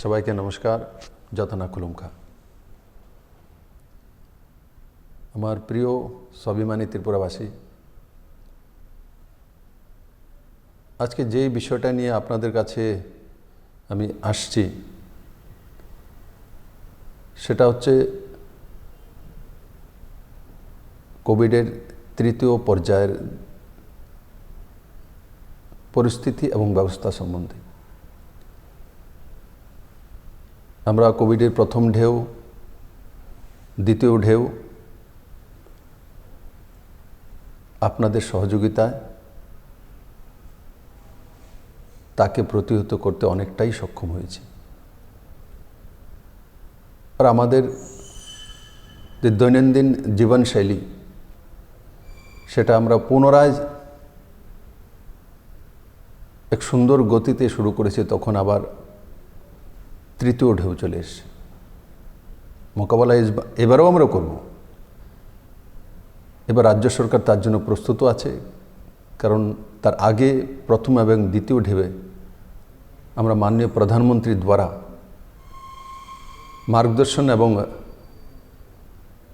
সবাইকে নমস্কার। যতনা কুলুমখা। আমার প্রিয় স্বাভিমানী ত্রিপুরাবাসী, আজকে যে বিষয়টা নিয়ে আপনাদের কাছে আমি আসছি সেটা হচ্ছে কোভিডের তৃতীয় পর্যায়ের পরিস্থিতি এবং ব্যবস্থা সম্বন্ধে। আমরা কোভিডের প্রথম ঢেউ, দ্বিতীয় ঢেউ আপনাদের সহযোগিতায় তাকে প্রতিহত করতে অনেকটাই সক্ষম হয়েছে। আর আমাদের যে দৈনন্দিন জীবনশৈলী সেটা আমরা পুনরায় এক সুন্দর গতিতে শুরু করেছি, তখন আবার তৃতীয় ঢেউ চলে এসছে। মোকাবেলা এবারও আমরা করব। এবার রাজ্য সরকার তার জন্য প্রস্তুত আছে, কারণ তার আগে প্রথম এবং দ্বিতীয় ঢেউয়ে আমরা মাননীয় প্রধানমন্ত্রীর দ্বারা মার্গদর্শন এবং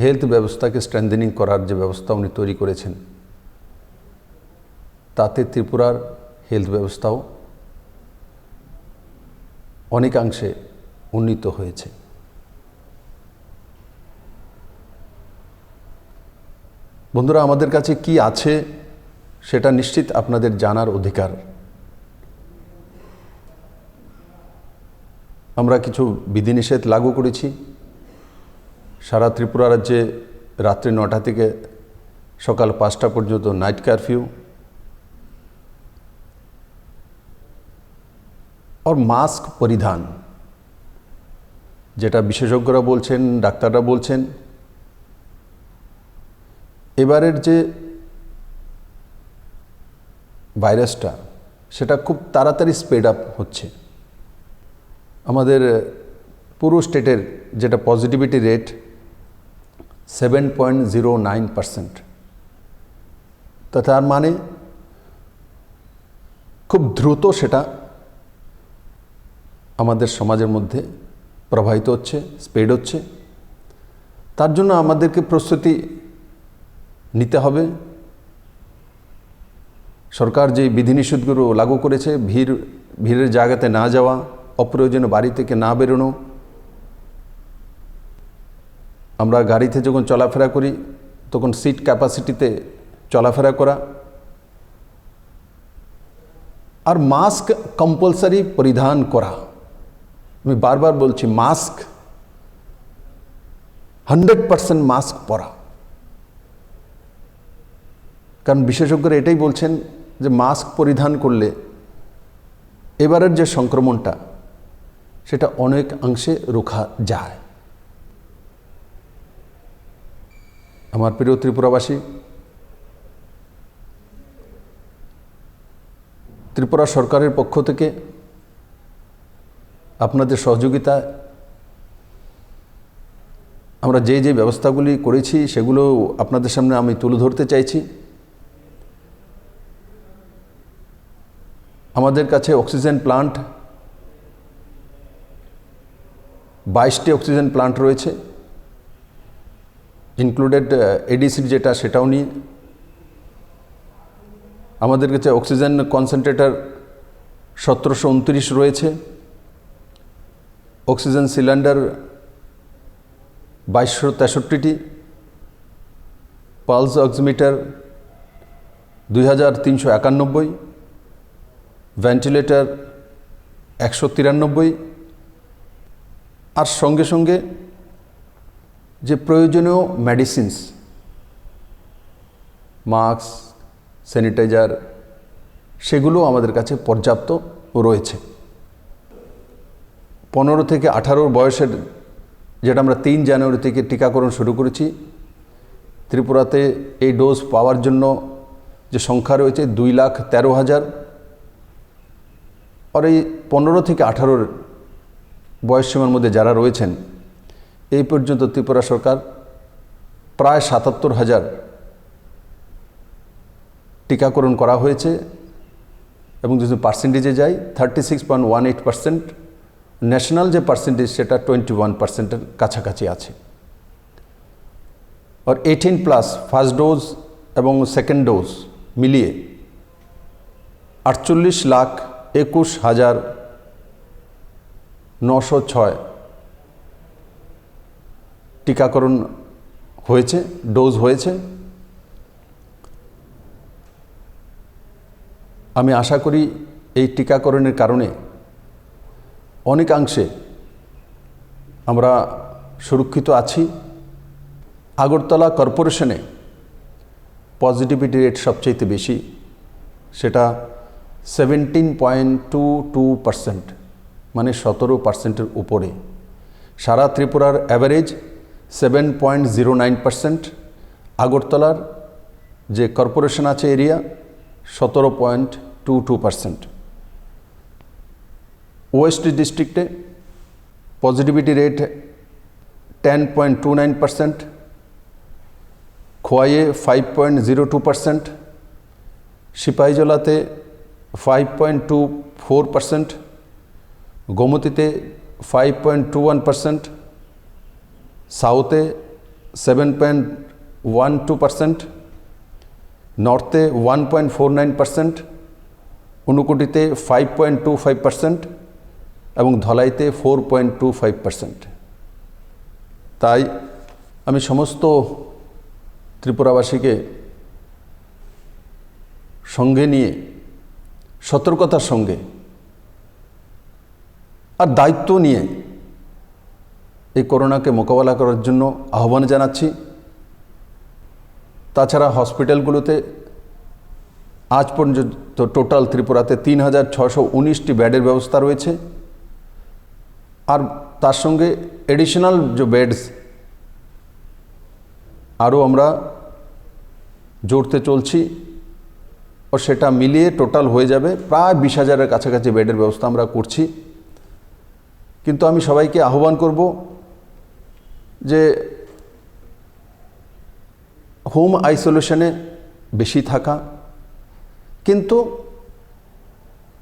হেলথ ব্যবস্থাকে স্ট্রেংথেনিং করার যে ব্যবস্থা উনি তৈরি করেছেন, তাতে ত্রিপুরার হেলথ ব্যবস্থাও অনেকাংশে উন্নীত হয়েছে। বন্ধুরা, আমাদের কাছে কি আছে সেটা নিশ্চিত আপনাদের জানার অধিকার। আমরা কিছু বিধিনিষেধ লাগু করেছি। সারা ত্রিপুরা রাজ্যে রাত্রি 9টা থেকে সকাল 5টা পর্যন্ত নাইট কারফিউ और মাস্ক পরিধান, যেটা বিশেষজ্ঞরা বলছেন, ডাক্তাররা বলছেন, এবারের যে ভাইরাসটা সেটা খুব তাড়াতাড়ি স্প্রেড আপ হচ্ছে। আমাদের পুরো স্টেটের যেটা পজিটিভিটি রেট 7.09%, তো তার মানে খুব দ্রুত সেটা আমাদের সমাজের মধ্যে প্রবাহিত হচ্ছে, স্প্রেড হচ্ছে। তার জন্য আমাদেরকে প্রস্তুতি নিতে হবে। সরকার যে বিধিনিষেধগুলো লাগু করেছে, ভিড়ের জায়গাতে না যাওয়া, অপ্রয়োজনীয় বাড়ি থেকে না বেরোনো, আমরা গাড়িতে যখন চলাফেরা করি তখন সিট ক্যাপাসিটিতে চলাফেরা করা, আর মাস্ক কম্পালসারি পরিধান করা। আমি বারবার বলছি, মাস্ক 100% মাস্ক পরা। কারণ বিশেষজ্ঞরা এটাই বলছেন যে মাস্ক পরিধান করলে এবারের যে সংক্রমণটা সেটা অনেক অংশে রোখা যায়। আমার প্রিয় ত্রিপুরাবাসী, ত্রিপুরা সরকারের পক্ষ থেকে আপনাদের সহযোগিতায় আমরা যে যে ব্যবস্থাগুলি করেছি সেগুলো আপনাদের সামনে আমি তুলে ধরতে চাইছি। আমাদের কাছে অক্সিজেন প্লান্ট 22টি অক্সিজেন প্লান্ট রয়েছে, ইনক্লুডেড এডিসির যেটা সেটাও নিয়ে। আমাদের কাছে অক্সিজেন কনসেন্ট্রেটর 1729 রয়েছে, অক্সিজেন সিলিন্ডার 2263টি, পালস অক্সিমিটার 2391, ভেন্টিলেটর 193, আর সঙ্গে সঙ্গে যে প্রয়োজনীয় মেডিসিনস, মাস্ক, স্যানিটাইজার, সেগুলো আমাদের কাছে পর্যাপ্ত রয়েছে। 15 থেকে 18 বয়সের, যেটা আমরা 3 জানুয়ারি থেকে টিকাকরণ শুরু করেছি, ত্রিপুরাতে এই ডোজ পাওয়ার জন্য যে সংখ্যা রয়েছে 2,13,000। আর এই 15 থেকে 18 বয়স সীমার মধ্যে যারা রয়েছেন, এই পর্যন্ত ত্রিপুরা সরকার প্রায় 77,000 টিকাকরণ করা হয়েছে। এবং যদি পার্সেন্টেজে যাই 36.18% ন্যাশনাল যে পার্সেন্টেজ সেটা 21%-এর কাছাকাছি আছে। আর 18+ ফার্স্ট ডোজ এবং সেকেন্ড ডোজ মিলিয়ে 48,21,906 টিকাকরণ হয়েছে, ডোজ হয়েছে। আমি আশা করি এই টিকাকরণের কারণে অনেকাংশে আমরা সুরক্ষিত আছি। আগরতলা কর্পোরেশনে পজিটিভিটি রেট সবচেয়ে বেশি, সেটা 17.22%, মানে 17%-এর উপরে। সারা ত্রিপুরার অ্যাভারেজ 7.09%, আগরতলার যে কর্পোরেশন আছে এরিয়া 17.22%। ওয়েস্ট ডিস্ট্রিক্টে পজিটিভিটি রেট 10.29%, খোয়াইয়ে 5.02%, সিপাহীজলাতে 5.24%, গোমতীতে 5.21%, সাউথে 7.12%, নর্থে 1.49%, ঊনকোটিতে 5.25% এবং ধলাইতে 4.25%। তাই আমি সমস্ত ত্রিপুরাবাসীকে সঙ্গে নিয়ে সতর্কতার সঙ্গে আর দায়িত্ব নিয়ে এই করোনাকে মোকাবেলা করার জন্য আহ্বান জানাচ্ছি। তাছাড়া হসপিটালগুলোতে আজ পর্যন্ত টোটাল ত্রিপুরাতে 3,619টি বেডের ব্যবস্থা রয়েছে। আর তার সঙ্গে এডিশনাল যে বেডস আরও আমরা জোরতে চলছি, ও সেটা মিলিয়ে টোটাল হয়ে যাবে প্রায় 20,000-এর কাছাকাছি বেডের ব্যবস্থা আমরা করছি। কিন্তু আমি সবাইকে আহ্বান করব যে হোম আইসোলেশনে বেশি থাকা, কিন্তু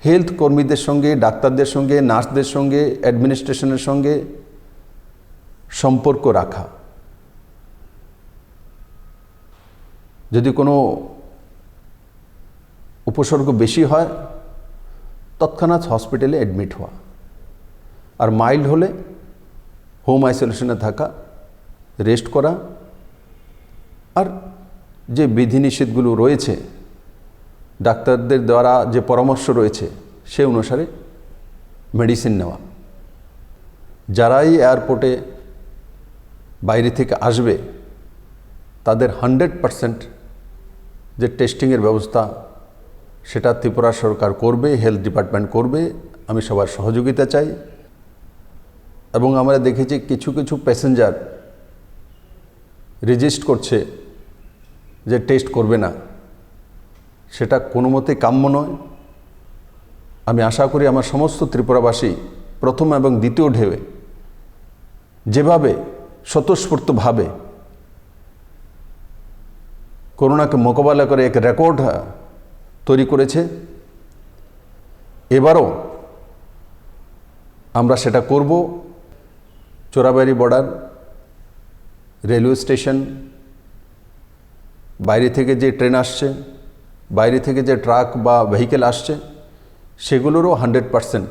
হেলথ কর্মীদের সঙ্গে, ডাক্তারদের সঙ্গে, নার্সদের সঙ্গে, অ্যাডমিনিস্ট্রেশনের সঙ্গে সম্পর্ক রাখা। যদি কোনো উপসর্গ বেশি হয় তৎক্ষণাৎ হসপিটালে অ্যাডমিট হওয়া, আর মাইল্ড হলে হোম আইসোলেশনে থাকা, রেস্ট করা, আর যে বিধিনিষেধগুলো রয়েছে ডাক্তারদের দ্বারা যে পরামর্শ রয়েছে সে অনুসারে মেডিসিন নেওয়া। যারাই এয়ারপোর্টে বাইরে থেকে আসবে তাদের 100% যে টেস্টিংয়ের ব্যবস্থা সেটা ত্রিপুরা সরকার করবে, হেলথ ডিপার্টমেন্ট করবে। আমি সবার সহযোগিতা চাই। এবং আমরা দেখেছি কিছু কিছু প্যাসেঞ্জার রেজিস্ট করছে যে টেস্ট করবে না, সেটা কোনো মতেই কাম্য নয়। আমি আশা করি আমার সমস্ত ত্রিপুরাবাসী প্রথম এবং দ্বিতীয় ঢেউয়ে যেভাবে স্বতঃস্ফূর্তভাবে করোনাকে মোকাবেলা করে এক রেকর্ড তৈরি করেছে, এবারও আমরা সেটা করব। চোরাবাড়ি বর্ডার, রেলওয়ে স্টেশন, বাইরে থেকে যে ট্রেন আসছে, বাইরে থেকে যে ট্রাক বা ভেহিকেল আসছে, সেগুলোরও 100%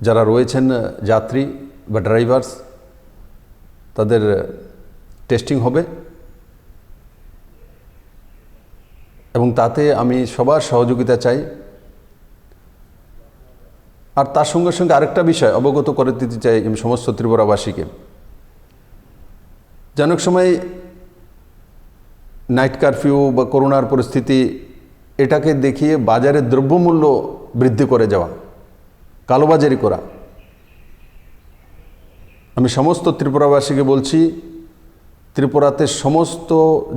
যারা রয়েছেন যাত্রী বা ড্রাইভার্স তাদের টেস্টিং হবে। এবং তাতে আমি সবার সহযোগিতা চাই। আর তার সঙ্গে সঙ্গে আরেকটা বিষয় অবগত করে দিতে চাই আমি সমস্ত ত্রিপুরাবাসীকে। যে অনেক সময় নাইট কারফিউ বা করোনার পরিস্থিতি এটাকে দেখিয়ে বাজারে দ্রব্যমূল্য বৃদ্ধি করে যাওয়া, কালোবাজারি করা। আমি সমস্ত ত্রিপুরাবাসীকে বলছি, ত্রিপুরাতে সমস্ত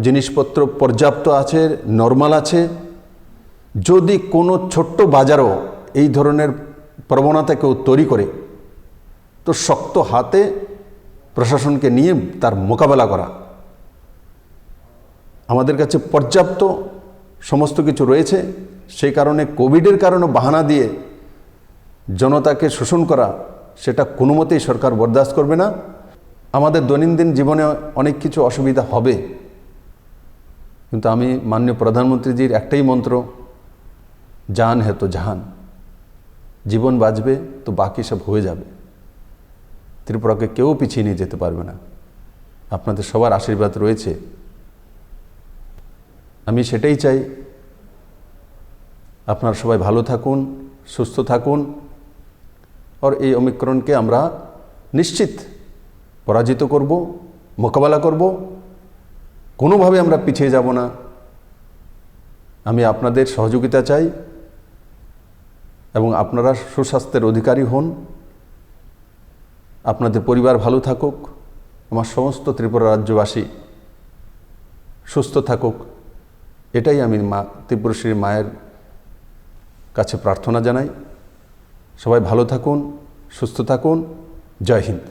জিনিসপত্র পর্যাপ্ত আছে, নর্মাল আছে। যদি কোনো ছোট্ট বাজারও এই ধরনের প্রবণতা কেউ তৈরি করে তো শক্ত হাতে প্রশাসনকে নিয়ে তার মোকাবেলা করা। আমাদের কাছে পর্যাপ্ত সমস্ত কিছু রয়েছে। সেই কারণে কোভিডের কারণে বাহানা দিয়ে জনতাকে শোষণ করা, সেটা কোনো মতেই সরকার বরদাস্ত করবে না। আমাদের দৈনন্দিন জীবনে অনেক কিছু অসুবিধা হবে, কিন্তু আমি মাননীয় প্রধানমন্ত্রীজির একটাই মন্ত্র, জান হে তো জাহান, জীবন বাঁচবে তো বাকি সব হয়ে যাবে। ত্রিপুরাকে কেউ পিছিয়ে নিয়ে যেতে পারবে না। আপনাদের সবার আশীর্বাদ রয়েছে, আমি সেটাই চাই। আপনারা সবাই ভালো থাকুন, সুস্থ থাকুন, আর এই ওমিক্রনকে আমরা নিশ্চিত পরাজিত করব, মোকাবেলা করব, কোনোভাবে আমরা পিছিয়ে যাব না। আমি আপনাদের সহযোগিতা চাই এবং আপনারা সুস্বাস্থ্যের অধিকারী হন, আপনাদের পরিবার ভালো থাকুক, আমার সমস্ত ত্রিপুরা রাজ্যবাসী সুস্থ থাকুক, এটাই আমি ত্রিপুরেশ্বরী মায়ের কাছে প্রার্থনা জানাই। সবাই ভালো থাকুন, সুস্থ থাকুন। জয় হিন্দ।